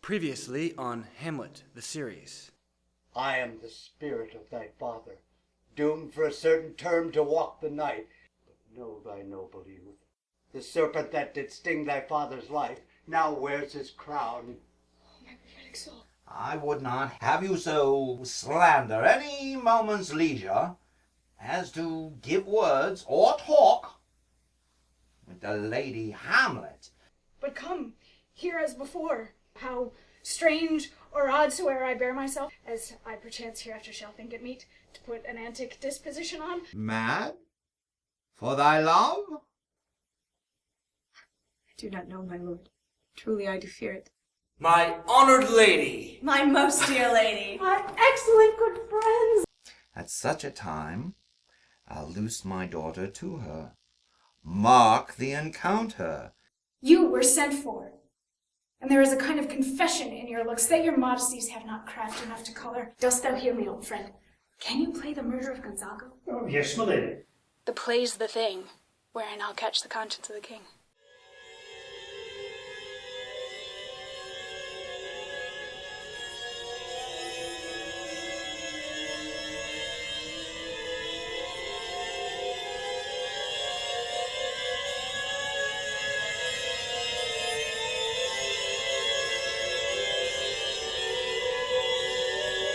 Previously on Hamlet, the series. I am the spirit of thy father, doomed for a certain term to walk the night. But know thy noble youth, the serpent that did sting thy father's life now wears his crown. My prophetic soul. I would not have you so slander any moment's leisure as to give words or talk with the Lady Hamlet. But come, here as before, how strange or odd soe'er I bear myself, as I perchance hereafter shall think it meet, to put an antic disposition on. Mad? For thy love? I do not know, my lord. Truly I do fear it. My honored lady! My most dear lady! My excellent good friends! At such a time, I'll loose my daughter to her. Mark the encounter. You were sent for, and there is a kind of confession in your looks that your modesties have not craft enough to color. Dost thou hear me, old friend? Can you play the murder of Gonzago? Oh, yes, my lady. The play's the thing, wherein I'll catch the conscience of the king.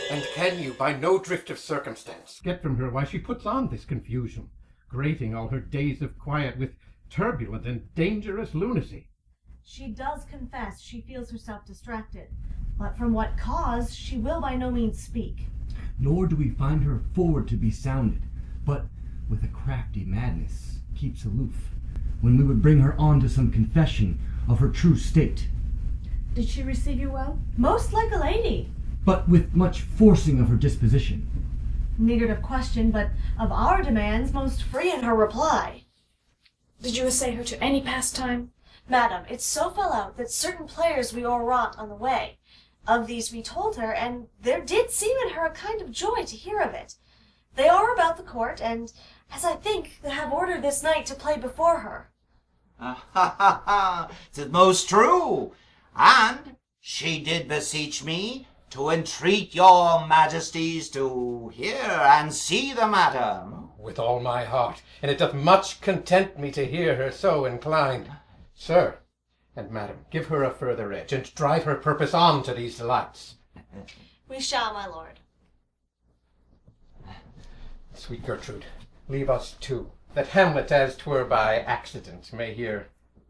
And can you, by no drift of circumstance, get from her why she puts on this confusion, grating all her days of quiet with turbulent and dangerous lunacy? She does confess she feels herself distracted, but from what cause she will by no means speak. Nor do we find her forward to be sounded, but with a crafty madness keeps aloof, when we would bring her on to some confession of her true state. Did she receive you well? Most like a lady. But with much forcing of her disposition. Niggard of question, but of our demands most free in her reply. Did you essay her to any pastime? Madam, it so fell out that certain players we o'erwrought on the way. Of these we told her, and there did seem in her a kind of joy to hear of it. They are about the court, and, as I think, they have ordered this night to play before her. Ha ha ha! 'Tis most true, and she did beseech me to entreat your majesties to hear and see the matter. With all my heart, and it doth much content me to hear her so inclined. Sir, and madam, give her a further edge, and drive her purpose on to these delights. We shall, my lord. Sweet Gertrude, leave us too, that Hamlet, as 'twere by accident, may hear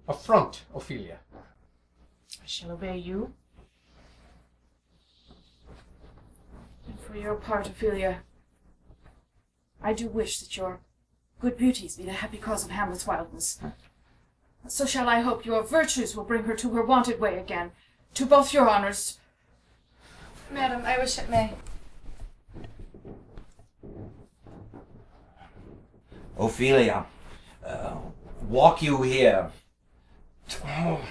affront Ophelia. I shall obey you. And for your part, Ophelia, I do wish that your good beauties be the happy cause of Hamlet's wildness. So shall I hope your virtues will bring her to her wonted way again, to both your honours. Madam, I wish it may. Ophelia, walk you here. Oh,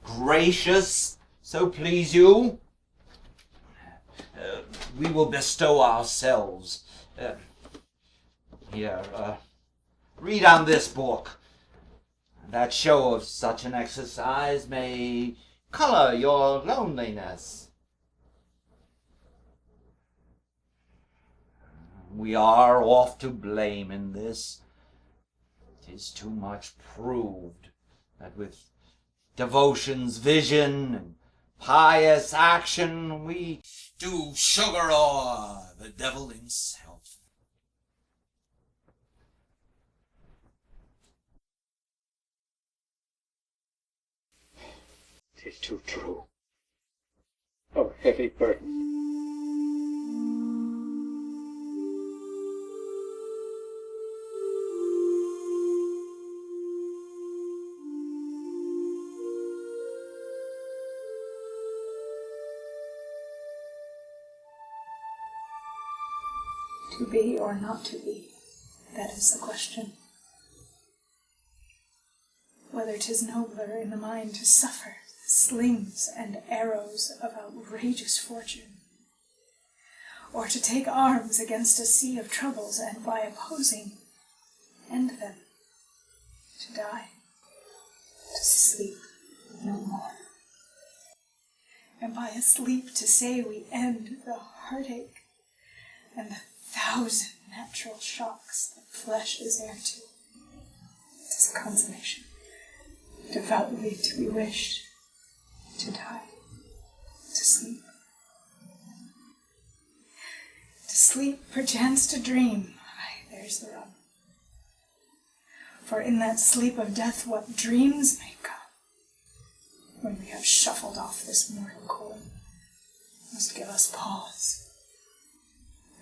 gracious, so please you. We will bestow ourselves. Here, read on this book. That show of such an exercise may color your loneliness. We are oft to blame in this. 'Tis too much proved that with devotion's vision and pious action we do sugar o'er the devil himself. 'Tis too true. Oh, heavy burden. To be or not to be, that is the question. Whether 'tis nobler in the mind to suffer the slings and arrows of outrageous fortune, or to take arms against a sea of troubles and by opposing end them, to die, to sleep no more. and by a sleep to say we end the heartache and the 1,000 natural shocks that flesh is heir to. It is a consummation, devoutly to be wished, to die, to sleep. To sleep, perchance to dream, aye, there's the rub. For in that sleep of death what dreams may come, when we have shuffled off this mortal coil, must give us pause.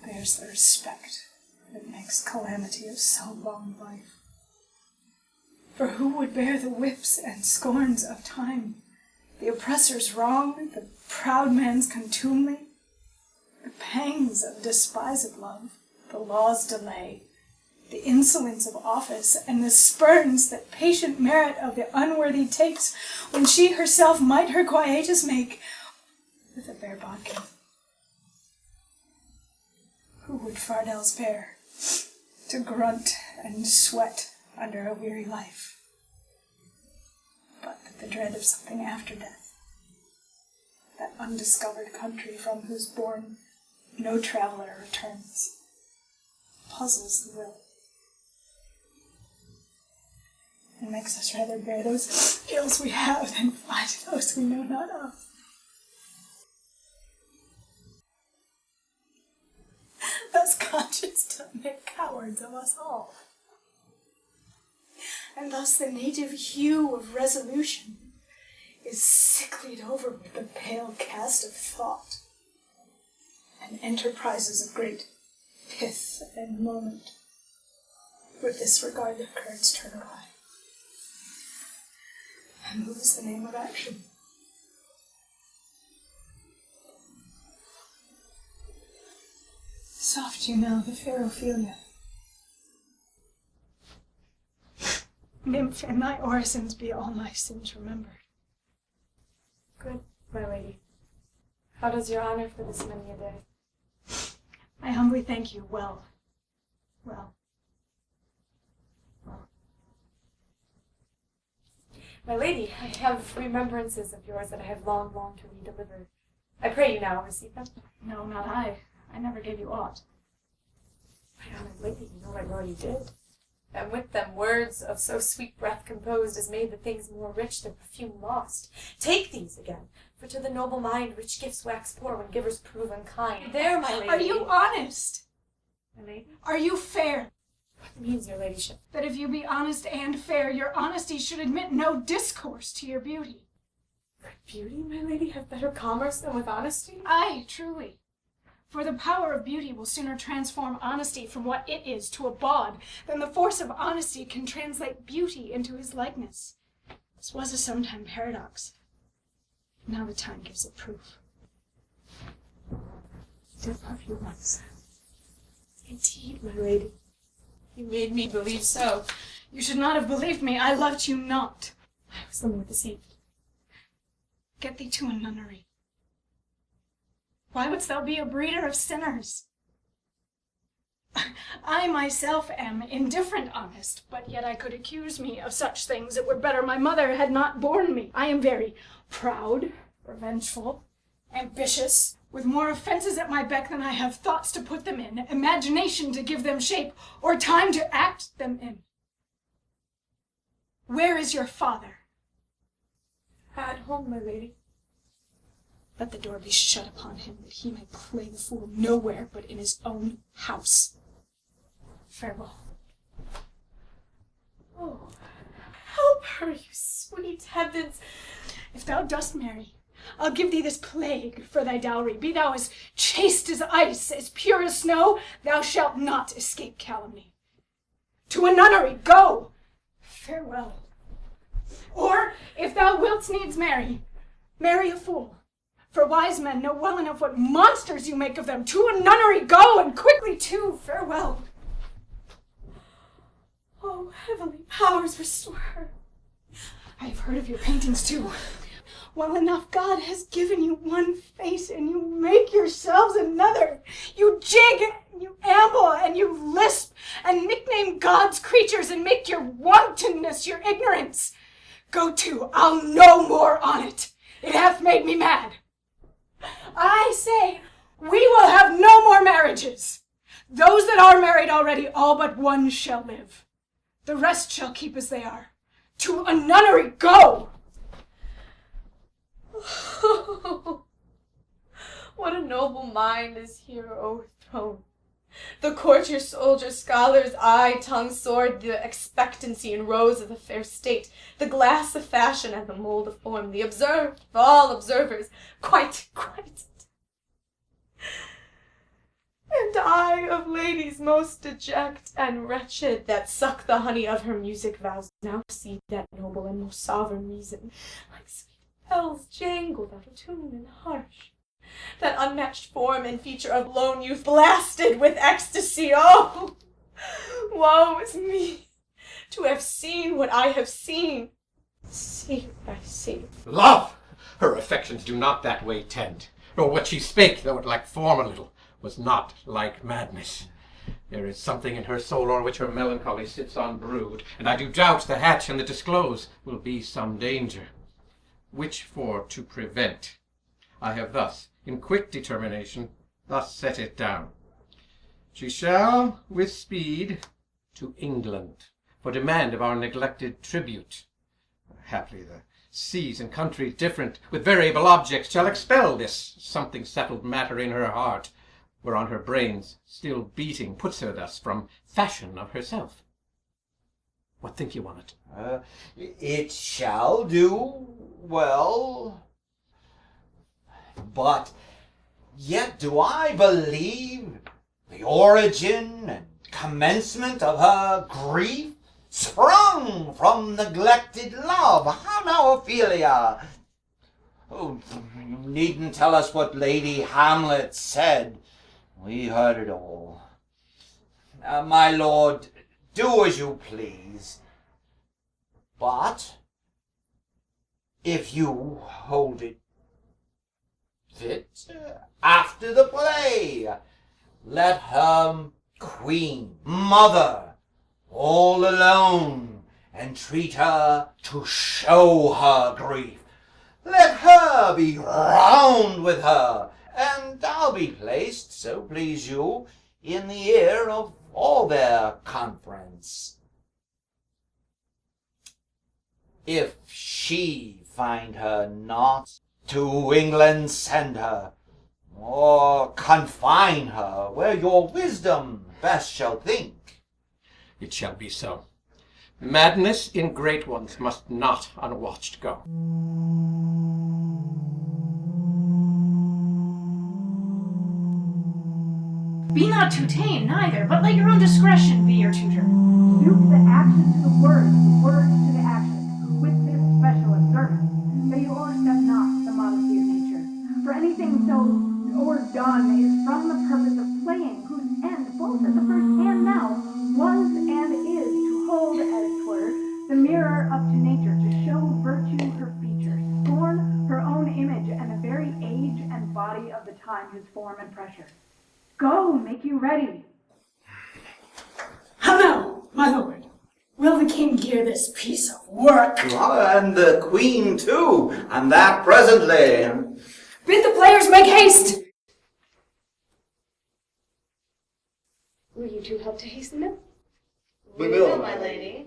There's the respect that makes calamity of so long life. For who would bear the whips and scorns of time, the oppressor's wrong, the proud man's contumely, the pangs of despised love, the law's delay, the insolence of office, and the spurns that patient merit of the unworthy takes, when she herself might her quietus make with a bare bodkin? Who would fardels bear, to grunt and sweat under a weary life, but that the dread of something after death, that undiscovered country from whose bourne no traveller returns, puzzles the will, and makes us rather bear those ills we have than fight those we know not of. Thus conscience doth make cowards of us all, and thus the native hue of resolution is sicklied over with the pale cast of thought, and enterprises of great pith and moment with disregard of courage turn awry, and lose the name of action. Soft you know the fair Ophelia. Nymph, in thy orisons be all my sins remembered. Good, my lady. How does your honor for this many a day? I humbly thank you. Well. My lady, I have remembrances of yours that I have long longed to re-deliver. I pray you now receive them. No, not I. I never gave you aught. My honored lady, you know I well you did. And with them words of so sweet breath composed as made the things more rich, their perfume lost. Take these again, for to the noble mind rich gifts wax poor when givers prove unkind. There, my lady. Are you honest? My lady? Are you fair? What means your ladyship? That if you be honest and fair, your honesty should admit no discourse to your beauty. Could beauty, my lady, have better commerce than with honesty? Aye, truly. For the power of beauty will sooner transform honesty from what it is to a bawd than the force of honesty can translate beauty into his likeness. This was a sometime paradox. Now the time gives it proof. I did love you once. Indeed, my lady. You made me believe so. You should not have believed me. I loved you not. I was the more deceived. Get thee to a nunnery. Why wouldst thou be a breeder of sinners? I myself am indifferent honest, but yet I could accuse me of such things. It were better my mother had not borne me. I am very proud, revengeful, ambitious, with more offenses at my beck than I have thoughts to put them in, imagination to give them shape, or time to act them in. Where is your father? At home, my lady. Let the door be shut upon him, that he may play the fool nowhere but in his own house. Farewell. Oh, help her, you sweet heavens! If thou dost marry, I'll give thee this plague for thy dowry. Be thou as chaste as ice, as pure as snow, thou shalt not escape calumny. To a nunnery, go! Farewell. Or, if thou wilt needs marry a fool. For wise men know well enough what monsters you make of them. To a nunnery go, and quickly too. Farewell. Oh, heavenly powers, restore her. I have heard of your paintings too. Well enough, God has given you one face, and you make yourselves another. You jig, and you amble, and you lisp, and nickname God's creatures, and make your wantonness your ignorance. Go to, I'll no more on it. It hath made me mad. say, we will have no more marriages. Those that are married already, all but one shall live. The rest shall keep as they are. To a nunnery go! What a noble mind is here o'erthrown. The courtier, soldier, scholar's eye, tongue, sword, the expectancy and rose of the fair state, the glass of fashion and the mold of form, the observed of all observers, quite. And I of ladies most deject and wretched, that suck the honey of her music vows, now see that noble and most sovereign reason, like sweet bells jangled out of tune and harsh. That unmatched form and feature of lone youth blasted with ecstasy. Oh, woe is me, to have seen what I have seen. See what I see. Love! Her affections do not that way tend, nor what she spake, though it like form a little, was not like madness. There is something in her soul o'er which her melancholy sits on brood, and I do doubt the hatch and the disclose will be some danger, which for to prevent, I have thus, in quick determination, thus set it down. She shall, with speed, to England, for demand of our neglected tribute. Haply the seas and countries different, with variable objects, shall expel this something settled matter in her heart, whereon her brains, still beating, puts her thus from fashion of herself. What think you on it? It shall do well, but yet do I believe the origin and commencement of her grief sprung from neglected love. How now, Ophelia? Oh, you needn't tell us what Lady Hamlet said. We heard it all. My lord, do as you please. But if you hold it fit, after the play, let her queen, mother, all alone, entreat her to show her grief. Let her be round with her, and I'll be placed, so please you, in the ear of all their conference. If she find her not, to England send her, or confine her where your wisdom best shall think. It shall be so. Madness in great ones must not unwatched go. Be not too tame, neither, but let your own discretion be your tutor. Suit the action to the words to the action, with this special observance, that you overstep not the modesty of nature. For anything so o'erdone is from the purpose of playing, whose end, both at the first and now, was and is to hold, as 'twere, the mirror up to nature, to show virtue her features, scorn her own image, and the very age and body of the time his form and pressure. Go, make you ready. How now, my lord? Will the king hear this piece of work? And the queen too, and that presently. Bid the players make haste! Will you two help to hasten them? We will, my lady.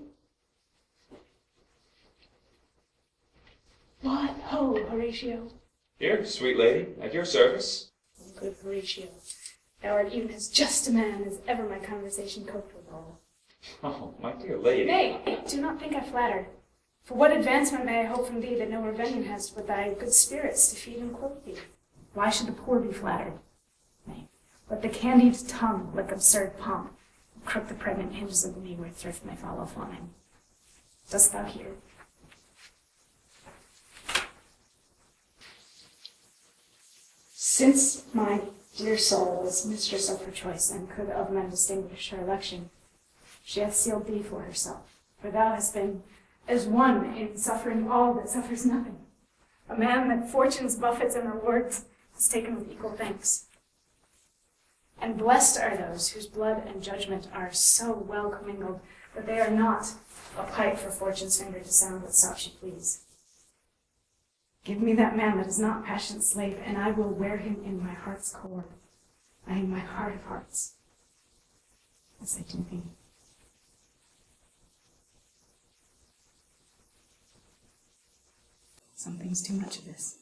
What ho, Horatio? Here, sweet lady, at your service. Good Horatio, thou art even as just a man as ever my conversation coped withal. Oh, my dear lady. Nay, do not think I flatter. For what advancement may I hope from thee that no revenue hast but thy good spirits to feed and clothe thee? Why should the poor be flattered? Nay, let the candied tongue lick absurd pomp, and crook the pregnant hinges of the knee where thrift may follow fawning. Dost thou hear? Since my dear soul was mistress of her choice, and could of men distinguish her election, she hath sealed thee for herself, for thou hast been as one in suffering all that suffers nothing. A man that fortune's buffets and rewards is taken with equal thanks. And blessed are those whose blood and judgment are so well commingled that they are not a pipe for fortune's finger to sound what stop she please. Give me that man that is not passion's slave, and I will wear him in my heart's core, and in my heart of hearts, as I do thee. Something's too much of this.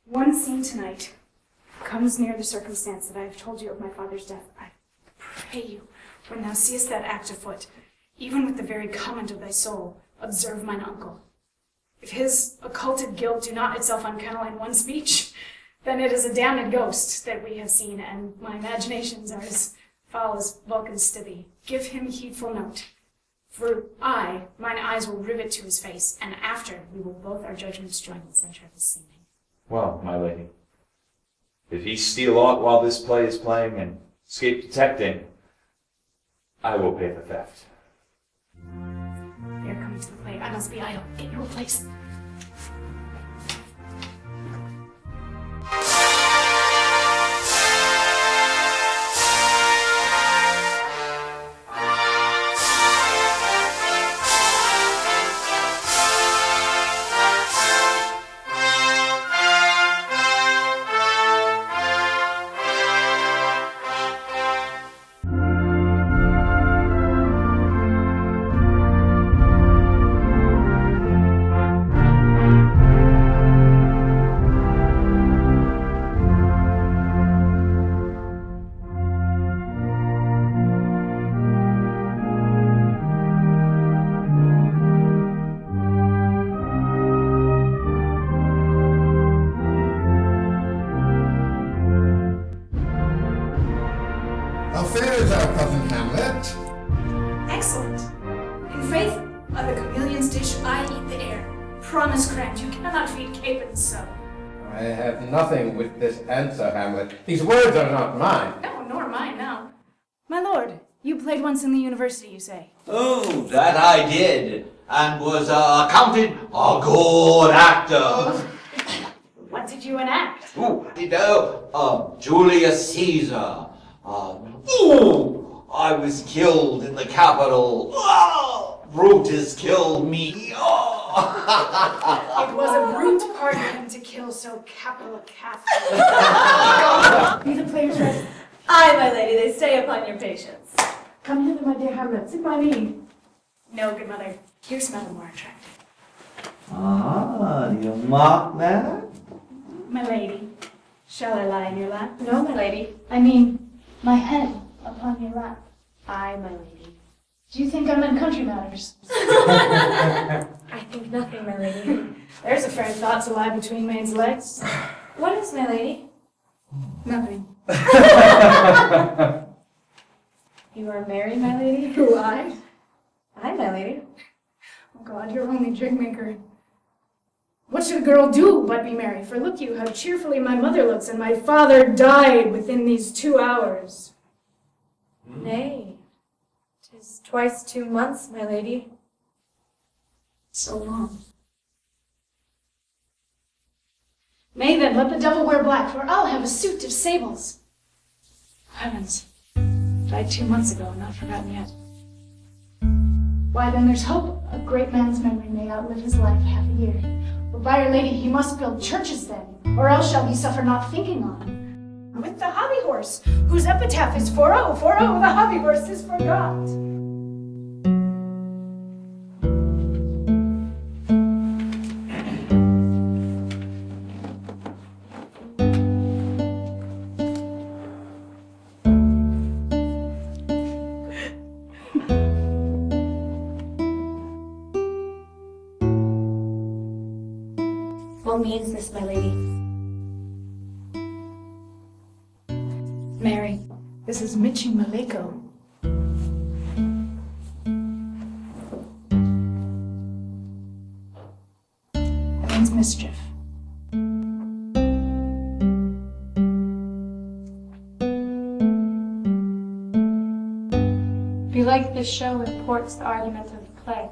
One scene tonight comes near the circumstance that I have told you of my father's death. I pray you, when thou seest that act afoot, even with the very comment of thy soul, observe mine uncle. If his occulted guilt do not itself unkennel in one speech, then it is a damned ghost that we have seen, and my imaginations are as foul as Vulcan's stithy. Give him heedful note. For mine eyes will rivet to his face, and after we will both our judgments join in the center of his seeming. Well, my lady, if he steal aught while this play is playing and escape detecting, I will pay the theft. They are coming to the play. I must be idle. Get your place. How fares our cousin Hamlet? Excellent. In faith, of the chameleon's dish, I eat the air. Promise, Crand, you cannot feed capons so. I have nothing with this answer, Hamlet. These words are not mine. No, nor mine now. My lord, you played once in the university, you say? Oh, that I did, and was accounted a good actor. What did you enact? Julius Caesar. I was killed in the Capitol. Brutus killed me. It was a brute part of him to kill so capital a Catholic. Be the players ready? Aye, my lady, they stay upon your patience. Come hither, my dear Hamlet. Sit by me. No, good mother. Here's something more attractive. You mock that? My lady, shall I lie in your lap? No, my lady. I mean, my head upon your lap. Aye, my lady. Do you think I'm in country matters? I think nothing, my lady. There's a fair thought to lie between maid's legs. What is, my lady? Nothing. You are married, my lady? Who, I? Aye, my lady. Oh God, you're only drink maker. What should a girl do but be merry? For look you how cheerfully my mother looks, and my father died within these 2 hours. Nay, 'tis twice 2 months, my lady. So long. Nay then, let the devil wear black, for I'll have a suit of sables. Heavens, died 2 months ago, not forgotten yet. Why then there's hope. A great man's memory may outlive his life half a year. But by Our Lady, he must build churches then, or else shall he suffer not thinking on. With the hobby horse, whose epitaph is 4-0, 4-0, the hobby horse is forgot. What means this, my lady? Mary, this is Michi Maleko. That means mischief. Belike this show imports the argument of the play.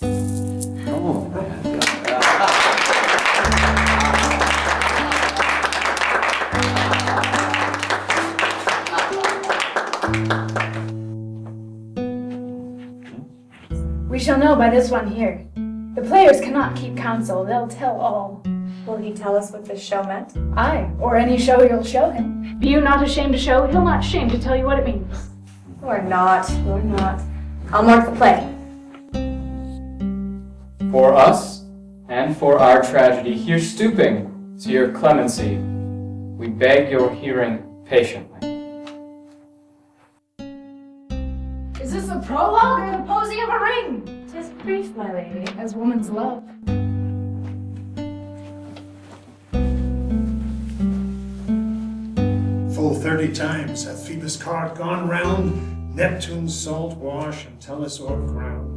Oh, man. We shall know by this one here. The players cannot keep counsel, they'll tell all. Will he tell us what this show meant? Aye, or any show you'll show him. Be you not ashamed to show, he'll not shame to tell you what it means. We're not. I'll mark the play. For us, and for our tragedy, here stooping to your clemency, we beg your hearing patiently. Is this a prologue or the posing of a ring? 'Tis brief, my lady. As woman's love. Full 30 times hath Phoebus' cart gone round Neptune's salt wash and Tellus o'er ground.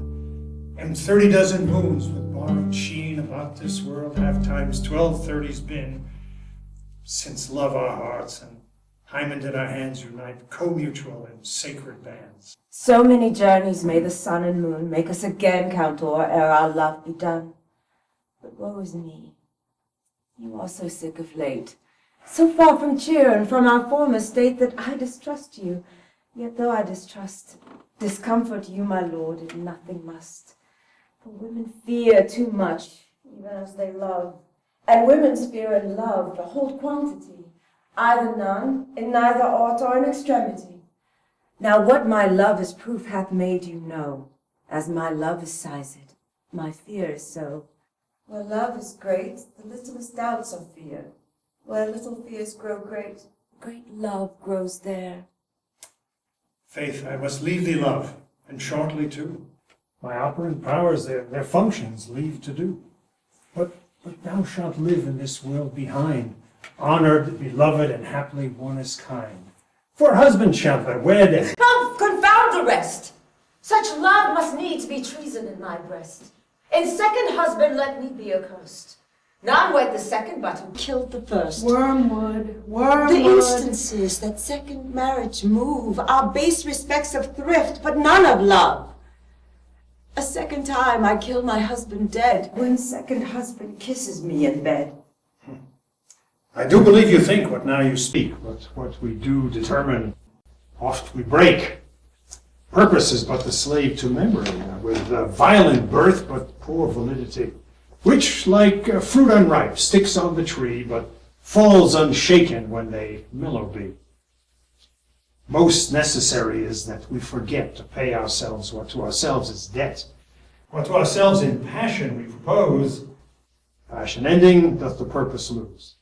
And 30 dozen moons with borrowed sheen about this world have times 1230's been, since love our hearts and Hymen did our hands unite, co-mutual in sacred bands. So many journeys may the sun and moon make us again count o'er ere our love be done. But woe is me, you are so sick of late, so far from cheer and from our former state that I distrust you. Yet though I distrust, discomfort you, my lord, it nothing must. For women fear too much, even as they love, and women's fear and love hold quantity, either none, in neither aught or in extremity. Now what my love is proof hath made you know, as my love is sized, my fear is so. Where love is great, the littlest doubts are fear. Where little fears grow great, great love grows there. Faith, I must leave thee, love, and shortly too. My operant powers their functions leave to do. But thou shalt live in this world behind, honored, beloved, and haply one as kind. For husband shalt thou wed, and Oh, confound the rest! Such love must needs be treason in my breast. In second husband let me be accursed. None wed the second, but who killed the first. Wormwood. The instances that second marriage move are base respects of thrift, but none of love. A second time I kill my husband dead, when second husband kisses me in bed. I do believe you think what now you speak, but what we do determine, oft we break. Purpose is but the slave to memory, with a violent birth but poor validity, which, like fruit unripe, sticks on the tree, but falls unshaken when they mellow be. Most necessary is that we forget to pay ourselves what to ourselves is debt. What to ourselves in passion we propose, passion ending doth the purpose lose.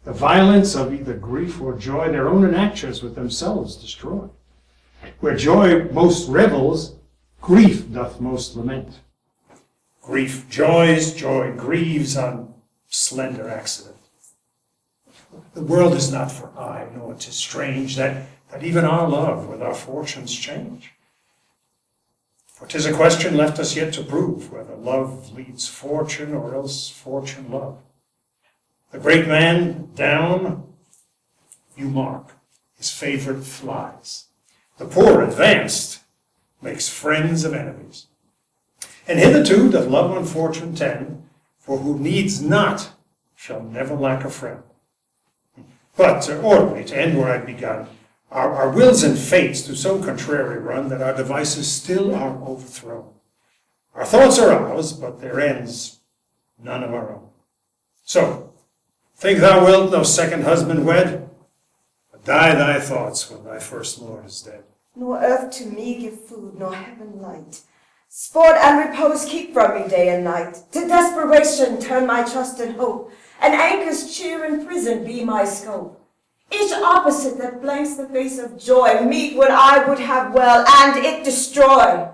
The violence of either grief or joy their own enactures with themselves destroy. Where joy most revels, grief doth most lament. Grief joys, joy grieves on slender accident. The world is not for aye, nor 'tis strange that even our love with our fortunes change. For 'tis a question left us yet to prove, whether love leads fortune or else fortune love. The great man down, you mark, his favorite flies. The poor advanced makes friends of enemies. And hitherto doth love on fortune tend, for who needs not shall never lack a friend. But orderly, to end where I'd begun, our wills and fates do so contrary run that our devices still are overthrown. Our thoughts are ours, but their ends none of our own. So, think thou wilt no second husband wed? But die thy thoughts when thy first lord is dead. Nor earth to me give food, nor heaven light. Sport and repose keep from me day and night. To desperation turn my trust and hope, and anchor's cheer in prison be my scope. Each opposite that blanks the face of joy meet what I would have well, and it destroy.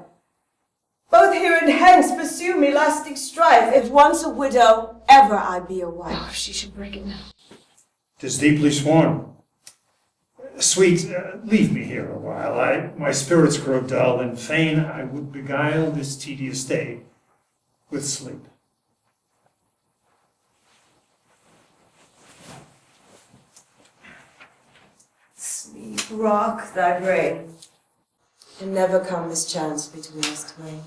Both here and hence pursue me lasting strife. If once a widow, ever I be a wife. Oh, she should break it now. 'Tis deeply sworn. Sweet, leave me here a while. My spirits grow dull, and fain I would beguile this tedious day with sleep. Sleep, rock thy brain, and never come mischance between us twain.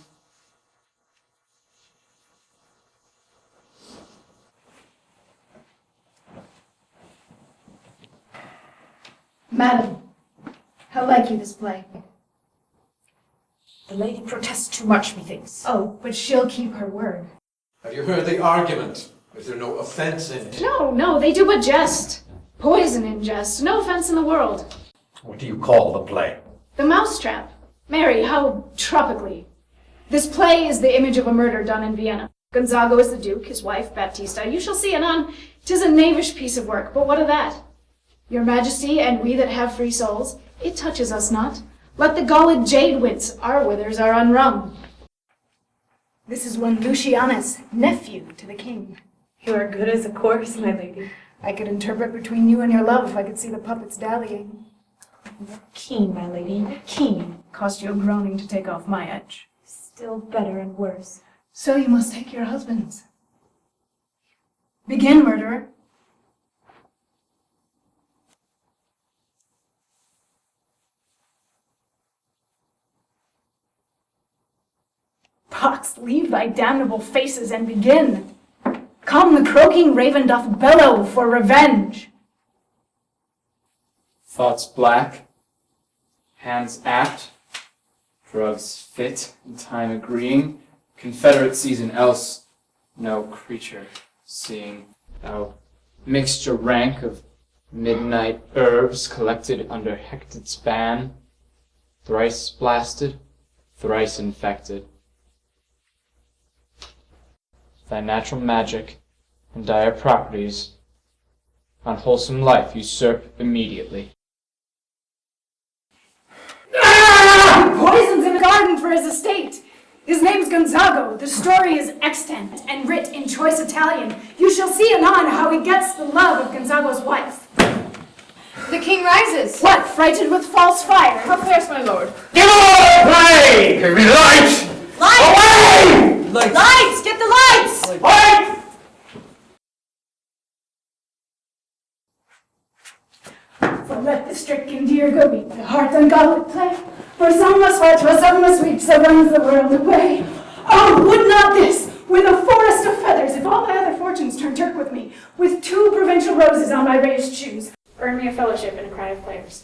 Madam, how like you this play? The lady protests too much, methinks. Oh, but she'll keep her word. Have you heard the argument? Is there no offense in it? No, they do but jest. Poison in jest. No offense in the world. What do you call the play? The Mousetrap. Mary, how tropically. This play is the image of a murder done in Vienna. Gonzago is the duke, his wife, Baptista. You shall see anon. 'Tis a knavish piece of work, but what of that? Your Majesty, and we that have free souls, it touches us not. Let the galled jade wince, our withers are unwrung. This is one Lucianus, nephew to the king. You are good as a corpse, my lady. I could interpret between you and your love if I could see the puppets dallying. You're keen, my lady, you're keen. Cost you a groaning to take off my edge. Still better and worse. So you must take your husband's. Begin, murderer. Pox, leave thy damnable faces and begin. Come, the croaking raven doth bellow for revenge. Thoughts black, hands apt, drugs fit, and time agreeing, confederate season else, no creature seeing. Thou mixture rank of midnight herbs collected under hectic's ban, thrice blasted, thrice infected. Thy natural magic and dire properties unwholesome life usurp immediately. Poisons in the garden for his estate. His name's Gonzago. The story is extant and writ in choice Italian. You shall see anon how he gets the love of Gonzago's wife. The king rises. What, frighted with false fire? How fares my lord? Give away! Give me light! Lights! Away! Lights! Get the lights! Light! For let the stricken deer go beat the heart ungodly play. For some must watch, while some must weep, so runs the world away. Oh, would not this, with a forest of feathers, if all my other fortunes turn Turk with me, with 2 provincial roses on my raised shoes, earn me a fellowship in a crowd of players.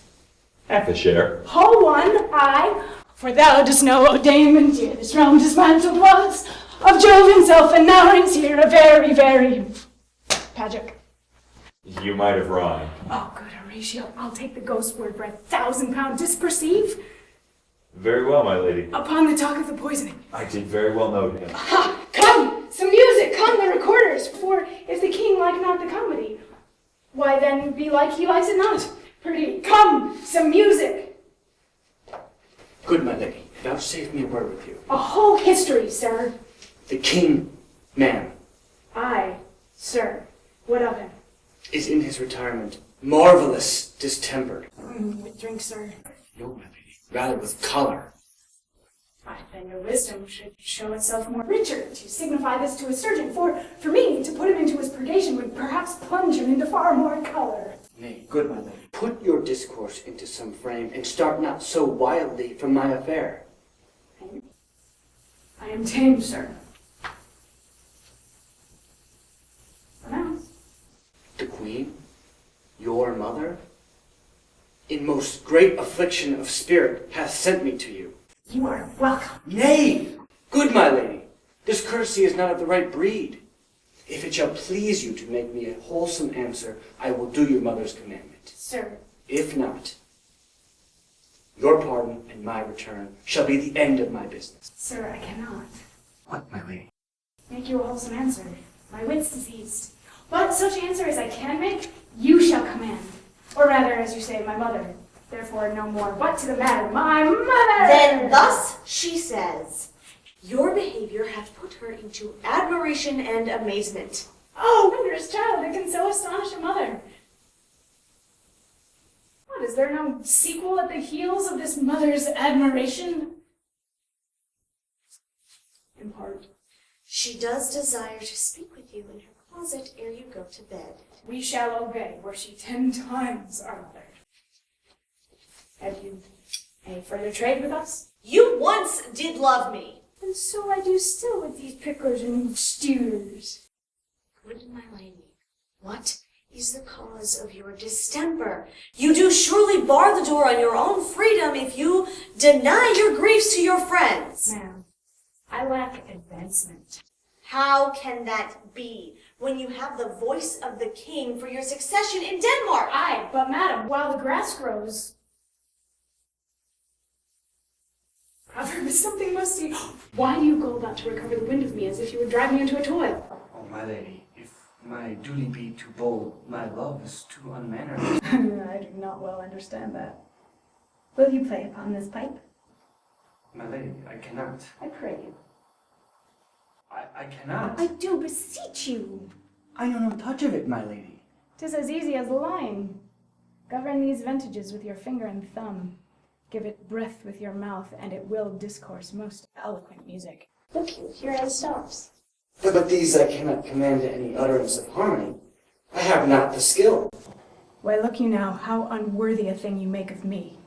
Half a share. Whole one, I, for thou dost know, O dame, and dear, this realm dismantled was, of Jove himself, and now reigns here a very, very pageant. You might have rhymed. Oh, good Horatio, I'll take the ghost word for 1,000 pound disperceive. Very well, my lady. Upon the talk of the poisoning. I did very well note him. Ha! Come! Some music! Come, the recorders! For if the king like not the comedy, why then be like he likes it not. Pretty, come! Some music! Good, my lady, vouchsafe me a word with you. A whole history, sir. The king, ma'am, Aye, sir. What of him? is in his retirement marvelous distempered. With drink, sir. No, my lady, rather with choler. Why, then your wisdom should show itself more richer to signify this to a surgeon, for me, to put him into his purgation would perhaps plunge him into far more color. Nay, good, my lady, put your discourse into some frame, and start not so wildly from my affair. I am tame, sir. Pronounce. The queen, your mother, in most great affliction of spirit, hath sent me to you. You are welcome. Nay, good my lady, this courtesy is not of the right breed. If it shall please you to make me a wholesome answer, I will do your mother's commandment. Sir. If not, your pardon and my return shall be the end of my business. Sir, I cannot What, my lady? make you a wholesome answer. My wit's diseased. But such answer as I can make, you shall command. Or rather, as you say, my mother. Therefore, no more. What to the matter, my mother? Then thus she says, your behavior hath put her into admiration and amazement. Oh, wondrous child, that can so astonish a mother. What, is there no sequel at the heels of this mother's admiration? In part. She does desire to speak with you in her closet ere you go to bed. We shall obey, were she 10 times our mother. Have you any further trade with us? You once did love me. And so I do still with these pickers and steers. Good my lady, what is the cause of your distemper. You do surely bar the door on your own freedom if you deny your griefs to your friends. Ma'am, I lack advancement. How can that be when you have the voice of the king for your succession in Denmark? Aye, but madam, while the grass grows... Proverb is something musty. Why do you go about to recover the wind of me as if you were driving into a toil? Oh, my lady, if my duty be too bold, my love is too unmannerly. I do not well understand that. Will you play upon this pipe? My lady, I cannot. I pray you. I cannot. I do beseech you. I know no touch of it, my lady. 'Tis as easy as lying. Govern these vintages with your finger and thumb. Give it breath with your mouth, and it will discourse most eloquent music. Look you, here it stops. But these I cannot command any utterance of harmony. I have not the skill. Why, look you now, how unworthy a thing you make of me.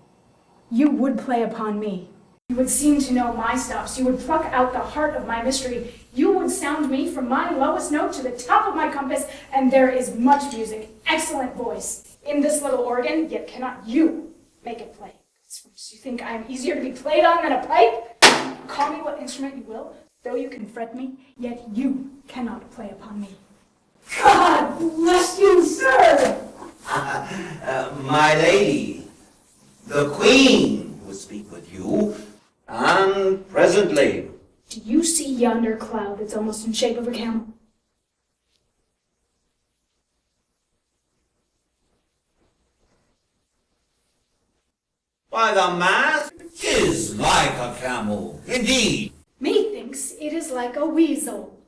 You would play upon me. You would seem to know my stops. You would pluck out the heart of my mystery. You would sound me from my lowest note to the top of my compass, and there is much music, excellent voice, in this little organ, yet cannot you make it play. Do you think I am easier to be played on than a pipe? Call me what instrument you will, though you can fret me, yet you cannot play upon me. God bless you, sir! My lady, the queen will speak with you, and presently. Do you see yonder cloud that's almost in shape of a camel? By the mass, 'tis like a camel, indeed. Methinks it is like a weasel.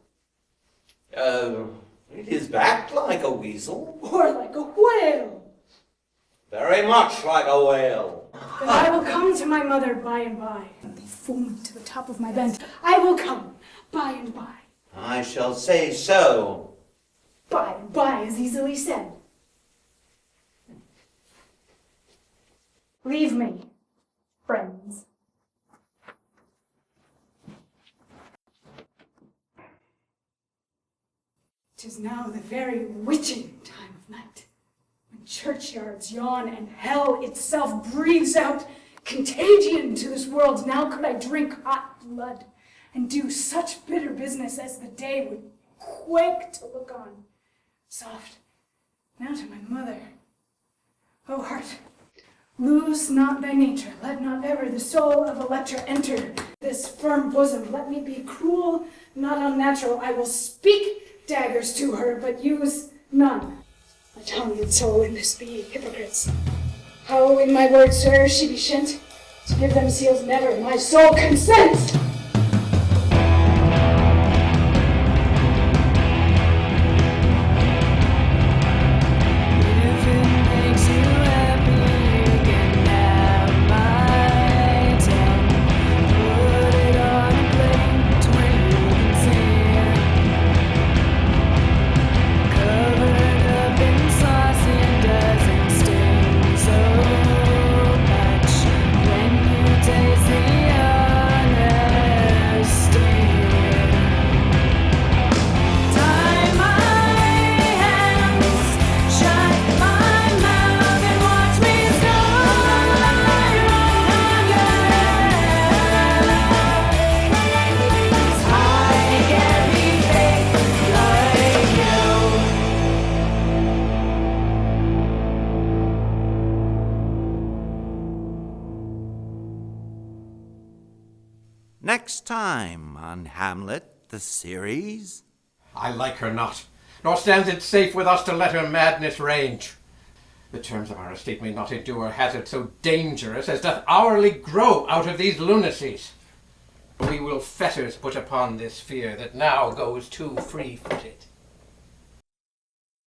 It is backed like a weasel. Or like a whale. Very much like a whale. Then I will come to my mother by and by, and be foamed to the top of my bent. I will come by and by. I shall say so. By and by is easily said. Leave me, friends. 'Tis now the very witching time of night, when churchyards yawn and hell itself breathes out contagion to this world. Now could I drink hot blood and do such bitter business as the day would quake to look on. Soft, now to my mother. O heart, lose not thy nature. Let not ever the soul of Electra enter this firm bosom. Let me be cruel, not unnatural. I will speak daggers to her, but use none. My tongue and soul in this be hypocrites. How in my words soe'er she be shent, to give them seals never my soul consents. Next time on Hamlet, the series. I like her not, nor stands it safe with us to let her madness range. The terms of our estate may not endure hazard so dangerous as doth hourly grow out of these lunacies. We will fetters put upon this fear that now goes too free-footed.